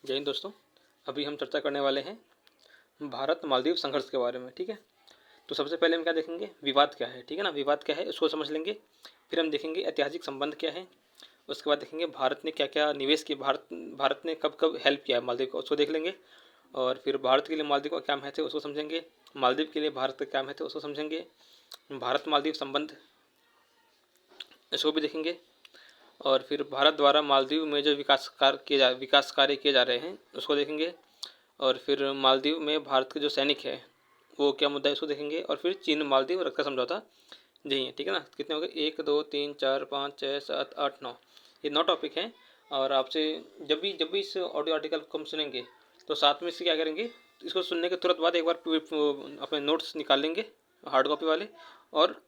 जय हिंद दोस्तों। अभी हम चर्चा करने वाले हैं भारत मालदीव संघर्ष के बारे में। ठीक है, तो सबसे पहले हम क्या देखेंगे, विवाद क्या है। ठीक है ना, विवाद क्या है उसको समझ लेंगे। फिर हम देखेंगे ऐतिहासिक संबंध क्या है। उसके बाद देखेंगे भारत ने क्या क्या निवेश किया, भारत ने कब कब हेल्प किया मालदीव को, उसको देख लेंगे। और फिर भारत के लिए मालदीव का क्या महत्व है उसको समझेंगे। मालदीव के लिए भारत का क्या महत्व है उसको समझेंगे। भारत मालदीव संबंध इसको भी देखेंगे। और फिर भारत द्वारा मालदीव में जो विकास कार्य किए जा रहे हैं उसको देखेंगे। और फिर मालदीव में भारत के जो सैनिक है वो क्या मुद्दा है उसको देखेंगे। और फिर चीन मालदीव रक्षा समझौता यही है। ठीक है ना, कितने हो गए, 1 2 3 4 5 6 7 8 9, ये 9 टॉपिक हैं। और आपसे जब भी इस ऑडियो आर्टिकल को हम सुनेंगे तो साथ में इससे क्या करेंगे, इसको सुनने के तुरंत बाद एक बार अपने नोट्स निकाल लेंगे हार्ड कॉपी वाले और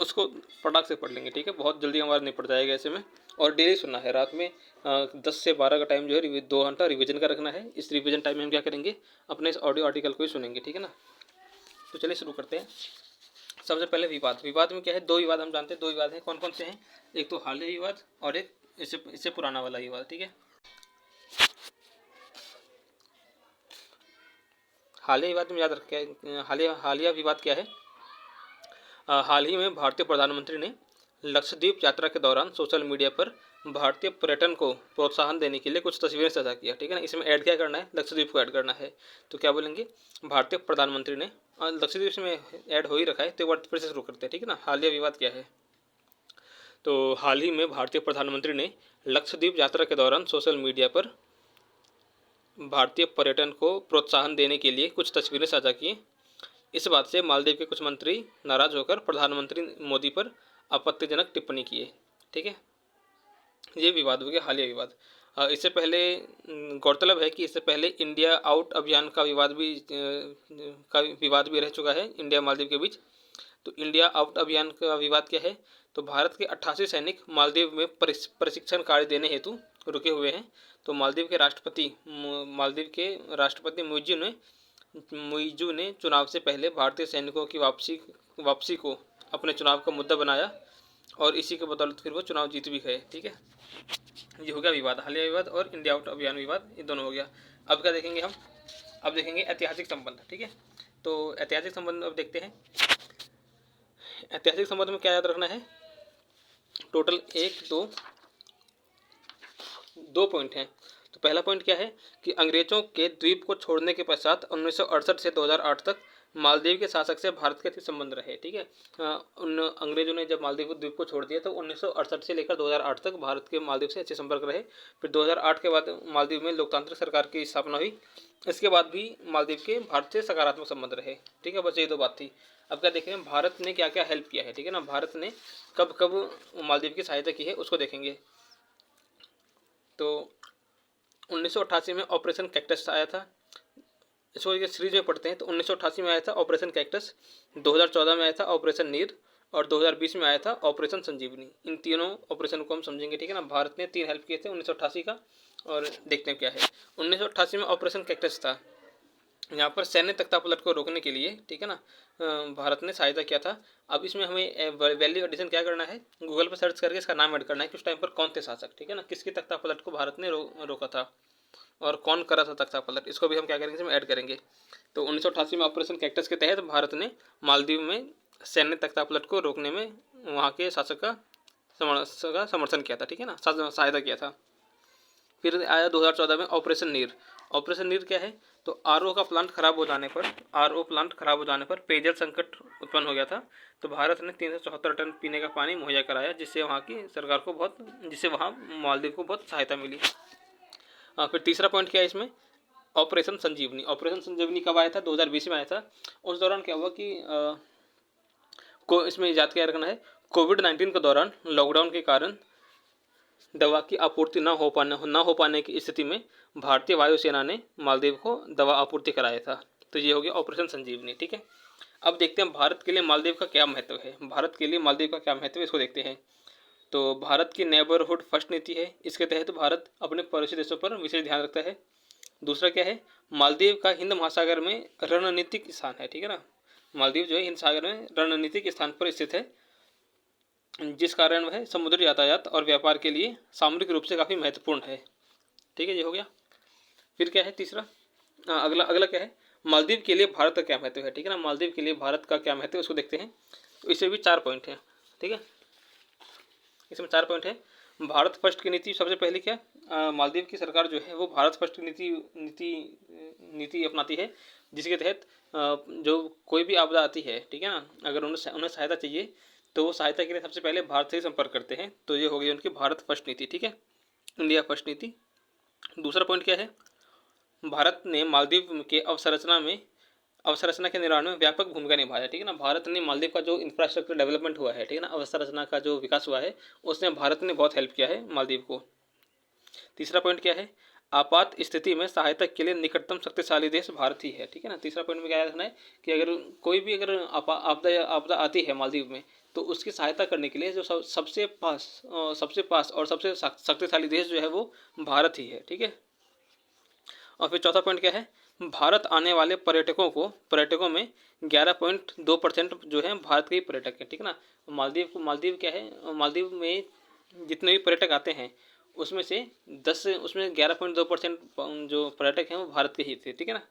उसको फटाक से पढ़ लेंगे। ठीक है, बहुत जल्दी हमारा निपट जाएगा ऐसे में। और डेली सुनना है, रात में 10 से 12 का टाइम जो है 2 घंटा रिवीजन का रखना है। इस रिवीजन टाइम में हम क्या करेंगे, अपने इस ऑडियो आर्टिकल को ही सुनेंगे। ठीक है ना, तो चलिए शुरू करते हैं। सबसे पहले विवाद में क्या है, 2 विवाद हम जानते हैं। 2 विवाद हैं, कौन कौन से हैं, एक तो हालिया विवाद और एक इससे पुराना वाला विवाद। ठीक है, हालिया विवाद में याद रखें, हालिया विवाद क्या है। हाल ही में भारतीय प्रधानमंत्री ने लक्षद्वीप यात्रा के दौरान सोशल मीडिया पर भारतीय पर्यटन को प्रोत्साहन देने के लिए कुछ तस्वीरें साझा किया। ठीक है ना, इसमें ऐड क्या करना है, लक्षद्वीप को ऐड करना है। तो क्या बोलेंगे, भारतीय प्रधानमंत्री ने, लक्षद्वीप में ऐड हो ही रखा है तो एक बार फिर से शुरू करते हैं। ठीक है ना, हालिया विवाद क्या है। तो हाल ही में भारतीय प्रधानमंत्री ने लक्षद्वीप यात्रा के दौरान सोशल मीडिया पर भारतीय पर्यटन को प्रोत्साहन देने के लिए कुछ तस्वीरें साझा की। इस बात से मालदीव के कुछ मंत्री नाराज होकर प्रधानमंत्री मोदी पर आपत्तिजनक टिप्पणी किए। ठीक है, ये विवाद हो गया, हालिया विवाद। इससे पहले गौरतलब है कि इससे पहले इंडिया आउट अभियान का विवाद भी रह चुका है इंडिया मालदीव के बीच। तो इंडिया आउट अभियान का विवाद क्या है, तो भारत के 88 सैनिक मालदीव में प्रशिक्षण कार्य देने हेतु रुके हुए हैं। तो मालदीव के राष्ट्रपति मुइज़ू ने चुनाव से पहले भारतीय सैनिकों की वापसी को अपने चुनाव का मुद्दा बनाया और इसी के बदौलत फिर वो चुनाव जीत भी गए। ठीक है, ये हो गया विवाद, हालिया विवाद और इंडिया आउट अभियान विवाद, ये दोनों हो गया। अब क्या देखेंगे हम, अब देखेंगे ऐतिहासिक संबंध। ठीक है, तो ऐतिहासिक संबंध अब देखते हैं। ऐतिहासिक संबंध में क्या याद रखना है, टोटल 2 पॉइंट हैं। तो पहला पॉइंट क्या है कि अंग्रेजों के द्वीप को छोड़ने के पश्चात 1968 से 2008 तक मालदीव के शासक से भारत के अच्छे संबंध रहे। ठीक है, उन अंग्रेजों ने जब मालदीव द्वीप को छोड़ दिया तो 1968 से लेकर 2008 तक भारत के मालदीव से अच्छे संपर्क रहे। फिर 2008 के बाद मालदीव में लोकतांत्रिक सरकार की स्थापना हुई। इसके बाद भी मालदीव के भारत से सकारात्मक संबंध रहे। ठीक है, बस ये 2 बात थी। अब क्या देखें, भारत ने क्या क्या हेल्प किया है। ठीक है ना, भारत ने कब कब मालदीव की सहायता की है उसको देखेंगे। तो 1988 में ऑपरेशन कैक्टस आया था, इसको ये सीरीज में पढ़ते हैं। तो 1988 में आया था ऑपरेशन कैक्टस, 2014 में आया था ऑपरेशन नीर और 2020 में आया था ऑपरेशन संजीवनी। इन तीनों ऑपरेशन को हम समझेंगे। ठीक है ना, भारत ने 3 हेल्प किए थे 1988 का, और देखते हैं क्या है। 1988 में ऑपरेशन कैक्टस था, यहाँ पर सैन्य तख्तापलट को रोकने के लिए, ठीक है ना, भारत ने सहायता किया था। अब इसमें हमें वैल्यू एडिशन क्या करना है, गूगल पर सर्च करके इसका नाम ऐड करना है कि उस टाइम पर कौन थे शासक। ठीक है ना, किसकी तख्तापलट को भारत ने रोका था और कौन करा था तख्तापलट, इसको भी हम क्या करेंगे, इसमें ऐड करेंगे। तो 1988 में ऑपरेशन कैक्टस के तहत भारत ने मालदीव में सैन्य तख्तापलट को रोकने में वहाँ के शासक का समर्थन किया था। ठीक है ना, सहायता किया था। फिर आया 2014 में ऑपरेशन नीर। ऑपरेशन नीर क्या है, तो आरओ प्लांट खराब हो जाने पर पेयजल संकट उत्पन्न हो गया था। तो भारत ने 374 टन पीने का पानी मुहैया कराया, जिससे वहाँ मालदीव को बहुत सहायता मिली। फिर तीसरा पॉइंट क्या है इसमें, ऑपरेशन संजीवनी। ऑपरेशन संजीवनी कब आया था, 2020 में आया था। उस दौरान क्या हुआ कि इसमें याद क्या रखना है, कोविड-19 के दौरान लॉकडाउन के कारण दवा की आपूर्ति न हो पाने की स्थिति में भारतीय वायुसेना ने मालदीव को दवा आपूर्ति कराया था। तो ये हो गया ऑपरेशन संजीवनी। ठीक है, अब देखते हैं भारत के लिए मालदीव का क्या महत्व है। भारत के लिए मालदीव का क्या महत्व है इसको देखते हैं। तो भारत की नेबरहुड फर्स्ट नीति है, इसके तहत भारत अपने पड़ोसी देशों पर विशेष ध्यान रखता है। दूसरा क्या है, मालदीव का हिंद महासागर में रणनीतिक स्थान है। ठीक है ना, मालदीव जो है हिंद सागर में रणनीतिक स्थान पर स्थित है, जिस कारण वह समुद्री यातायात और व्यापार के लिए सामरिक रूप से काफ़ी महत्वपूर्ण है। ठीक है, ये हो गया। फिर क्या है तीसरा, अगला अगला क्या है, मालदीव के लिए भारत का क्या महत्व है, ठीक है ना, मालदीव के लिए भारत का क्या महत्व है उसको देखते हैं। तो इससे भी 4 पॉइंट हैं, ठीक है, इसमें 4 पॉइंट है। भारत फर्स्ट की नीति सबसे पहले क्या, मालदीव की सरकार जो है वो भारत फर्स्ट की नीति नीति नीति अपनाती है, जिसके तहत जो कोई भी आपदा आती है, ठीक है ना, अगर उन्हें उन्हें सहायता चाहिए तो वो सहायता के लिए सबसे पहले भारत से ही संपर्क करते हैं। तो ये हो गई उनकी भारत फर्स्ट नीति, ठीक है, इंडिया फर्स्ट नीति। दूसरा पॉइंट क्या है, भारत ने मालदीव के अवसंरचना के निर्माण में व्यापक भूमिका निभाया, ठीक है ना, भारत ने मालदीव का जो इंफ्रास्ट्रक्चर डेवलपमेंट हुआ है, ठीक है ना, अवसंरचना का जो विकास हुआ है उसने भारत ने बहुत हेल्प किया है मालदीव को। तीसरा पॉइंट क्या है, आपात स्थिति में सहायता के लिए निकटतम शक्तिशाली देश भारत ही है, ठीक है ना। तीसरा पॉइंट में क्या रखना है कि अगर कोई भी अगर आपदा आती है मालदीव में, तो उसकी सहायता करने के लिए जो सबसे पास और सबसे शक्तिशाली देश जो है वो भारत ही है, ठीक है। और फिर चौथा पॉइंट क्या है, भारत आने वाले पर्यटकों में 11.2% जो है भारत के ही पर्यटक हैं, ठीक है ना। मालदीव क्या है, मालदीव में जितने भी पर्यटक आते हैं उसमें से 11.2% जो पर्यटक हैं वो भारत के ही थे, ठीक है ना।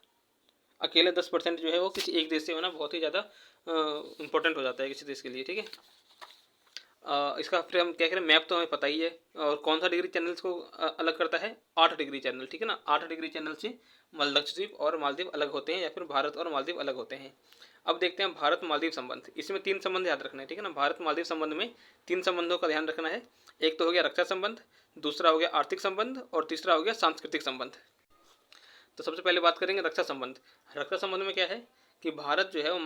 अकेले 10% जो है वो किसी एक देश से होना बहुत ही ज़्यादा इंपॉर्टेंट हो जाता है किसी देश के लिए, ठीक है। इसका फिर हम क्या करें, मैप तो हमें पता ही है, और कौन सा डिग्री चैनल को अलग करता है, 8 डिग्री चैनल, ठीक है ना। 8 डिग्री चैनल से लक्षद्वीप और मालदीव अलग होते हैं, या फिर भारत और मालदीव अलग होते हैं। अब देखते हैं भारत मालदीव संबंध, इसमें 3 संबंध याद रखना है, ठीक है ना। भारत मालदीव संबंध में 3 संबंधों का ध्यान रखना है। एक तो हो गया रक्षा संबंध, दूसरा हो गया आर्थिक संबंध, और तीसरा हो गया सांस्कृतिक संबंध। तो सबसे पहले बात करेंगे रक्षा संबंध। रक्षा संबंध में क्या है कि भारत जो है वो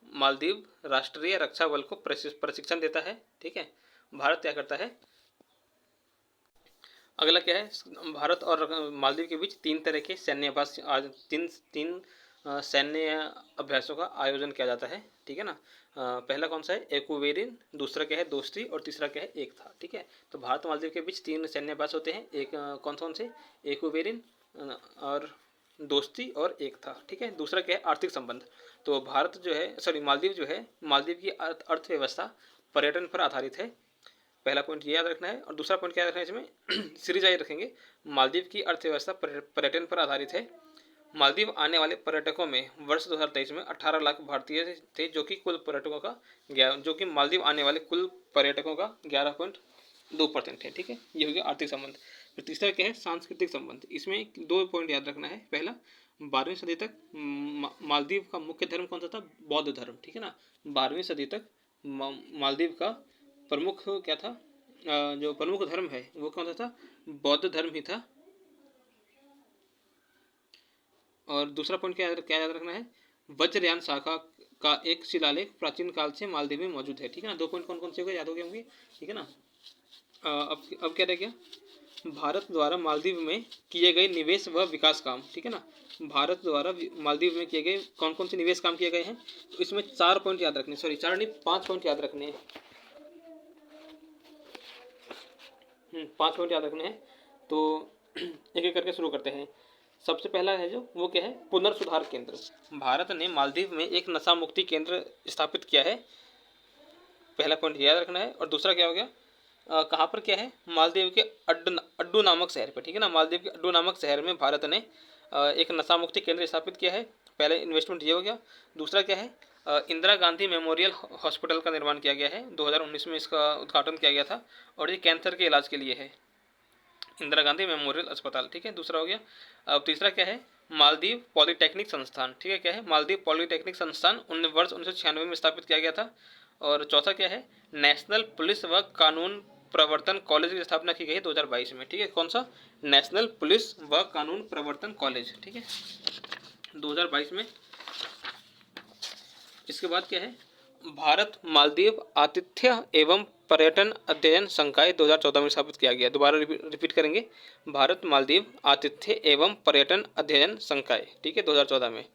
मालदीव राष्ट्रीय रक्षा बल को प्रशिक्षण देता है, ठीक है। भारत क्या करता है, अगला क्या है, भारत और मालदीव के बीच 3 तरह के तीन सैन्य अभ्यासों का आयोजन किया जाता है, ठीक है ना। पहला कौन सा है, एक्वेरिन, दूसरा क्या है दोस्ती, और तीसरा क्या है एक था, ठीक है। तो भारत मालदीव के बीच 3 सैन्य अभ्यास होते हैं, एक कौन से, एक्वेरिन और दोस्ती और एक था, ठीक है। दूसरा क्या है आर्थिक संबंध। तो भारत जो है मालदीव जो है, मालदीव की अर्थव्यवस्था पर्यटन पर आधारित है, पहला पॉइंट ये याद रखना है। और दूसरा पॉइंट क्या रखना है इसमें सीरीज आई रखेंगे, मालदीव की अर्थव्यवस्था पर्यटन पर आधारित है। मालदीव आने वाले पर्यटकों में वर्ष 2023 में 18 लाख भारतीय थे, जो कि मालदीव आने वाले कुल पर्यटकों का 11.2% है, ठीक है। ये हो गया आर्थिक संबंध। फिर तीसरा क्या है सांस्कृतिक संबंध, इसमें 2 पॉइंट याद रखना है। पहला, 12वीं सदी तक मालदीव का मुख्य धर्म कौन सा था, बौद्ध धर्म, ठीक है ना। 12वीं सदी तक मालदीव का प्रमुख क्या था, जो प्रमुख धर्म है वो कौन सा था, बौद्ध धर्म ही था। और दूसरा पॉइंट क्या याद रखना है, वज्रयान शाखा का एक शिलालेख प्राचीन काल से मालदीव में मौजूद है, ठीक है ना। 2 पॉइंट कौन कौन से हो गए, याद हो गए होंगे, ठीक है ना। अब क्या रह गया, भारत द्वारा मालदीव में किए गए निवेश व विकास काम, ठीक है ना। भारत द्वारा मालदीव में किए गए कौन कौन से निवेश काम किए गए हैं, तो इसमें 4 पॉइंट याद रखने, 4 नहीं 5 पॉइंट याद रखने हैं। 5 पॉइंट याद रखने हैं। तो एक एक करके शुरू करते हैं। सबसे पहला है जो वो क्या है, पुनर्सुधार केंद्र। भारत ने मालदीव में एक नशा मुक्ति केंद्र स्थापित किया है, पहला पॉइंट याद रखना है। और दूसरा क्या हो गया, कहाँ पर क्या है, मालदीव के अड्डू नामक शहर पर, ठीक है ना। मालदीव के अड्डू नामक शहर में भारत ने एक नशा मुक्ति केंद्र स्थापित किया है, पहले इन्वेस्टमेंट ये हो गया। दूसरा क्या है, इंदिरा गांधी मेमोरियल हॉस्पिटल का निर्माण किया गया है, 2019 में इसका उद्घाटन किया गया था, और ये कैंसर के इलाज के लिए है, इंदिरा गांधी मेमोरियल अस्पताल, ठीक है। दूसरा हो गया। अब तीसरा क्या है, मालदीव पॉलिटेक्निक संस्थान, ठीक है, क्या है मालदीव पॉलिटेक्निक संस्थान वर्ष 1996 में स्थापित किया गया था। और चौथा क्या है, नेशनल पुलिस व कानून प्रवर्तन कॉलेज की स्थापना की गई है 2022 में, ठीक है। कौन सा, नेशनल पुलिस व कानून प्रवर्तन कॉलेज, ठीक है, 2022 में। इसके बाद क्या है, भारत मालदीव आतिथ्य एवं पर्यटन अध्ययन संकाय 2014 में स्थापित किया गया। दोबारा रिपीट करेंगे, भारत मालदीव आतिथ्य एवं पर्यटन अध्ययन संकाय, ठीक है, 2014 में।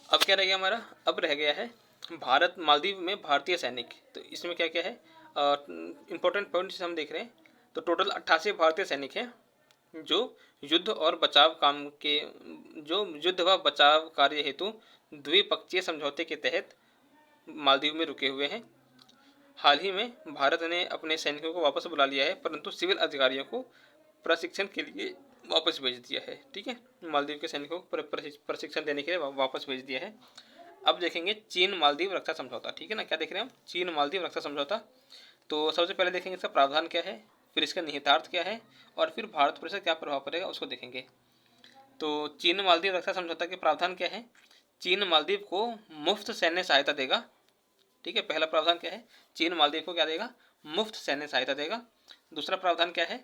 अब क्या रह गया हमारा, अब रह गया है भारत मालदीव में भारतीय सैनिक। तो इसमें क्या क्या है, इंपॉर्टेंट पॉइंट्स हम देख रहे हैं। तो टोटल 88 भारतीय सैनिक हैं जो युद्ध व बचाव कार्य हेतु द्विपक्षीय समझौते के तहत मालदीव में रुके हुए हैं। हाल ही में भारत ने अपने सैनिकों को वापस बुला लिया है, परंतु सिविल अधिकारियों को प्रशिक्षण के लिए वापस भेज दिया है। ठीक है, मालदीव के सैनिकों को प्रशिक्षण देने के लिए वापस भेज दिया है। अब देखेंगे चीन मालदीव रक्षा समझौता। ठीक है ना, क्या देख रहे हैं हम, चीन मालदीव रक्षा समझौता। तो सबसे पहले देखेंगे इसका प्रावधान क्या है, फिर इसका निहितार्थ क्या है, और फिर भारत पर इसका क्या प्रभाव पड़ेगा उसको देखेंगे। तो चीन मालदीव रक्षा समझौता के प्रावधान क्या है, चीन मालदीव को मुफ्त सैन्य सहायता देगा। ठीक है, पहला प्रावधान क्या है, चीन मालदीव को क्या देगा, मुफ्त सैन्य सहायता देगा। दूसरा प्रावधान क्या है,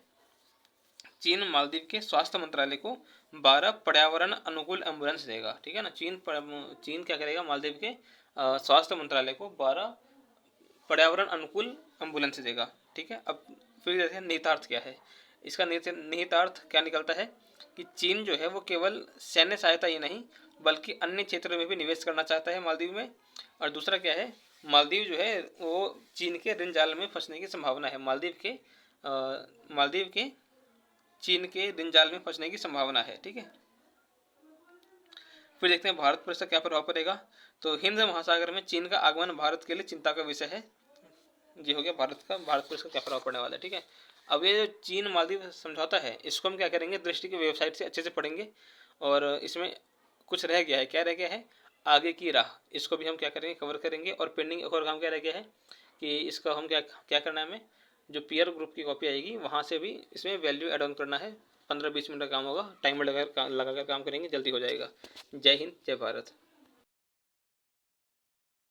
चीन मालदीव के स्वास्थ्य मंत्रालय को 12 पर्यावरण अनुकूल एम्बुलेंस देगा। ठीक है ना, चीन क्या करेगा, मालदीव के स्वास्थ्य मंत्रालय को 12 पर्यावरण अनुकूल एम्बुलेंस देगा। ठीक है, अब फिर देखते हैं निहितार्थ क्या है। इसका निहितार्थ क्या निकलता है कि चीन जो है वो केवल सैन्य सहायता ही नहीं बल्कि अन्य क्षेत्रों में भी निवेश करना चाहता है मालदीव में। और दूसरा क्या है, मालदीव जो है वो चीन के ऋण जाल में फंसने की संभावना है। मालदीव के चीन के ऋण जाल में फंसने की संभावना है। ठीक है, फिर देखते हैं भारत पर इसका क्या प्रभाव पड़ेगा। तो हिंद महासागर में चीन का आगमन भारत के लिए चिंता का विषय है। ये हो गया भारत पर इसका क्या प्रभाव पड़ने वाला है। ठीक है, अब ये जो चीन मालदीव समझौता है इसको हम क्या करेंगे, दृष्टि की वेबसाइट से अच्छे से पढ़ेंगे। और इसमें कुछ रह गया है, क्या रह गया है, आगे की राह, इसको भी हम क्या करेंगे, कवर करेंगे। और पेंडिंग एक और काम क्या रह गया है कि इसका हम क्या क्या करना है, हमें जो पीयर ग्रुप की कॉपी आएगी वहाँ से भी इसमें वैल्यू एड ऑन करना है। 15-20 मिनट का काम होगा, टाइमर लगा कर काम करेंगे, जल्दी हो जाएगा। जय हिंद, जय भारत।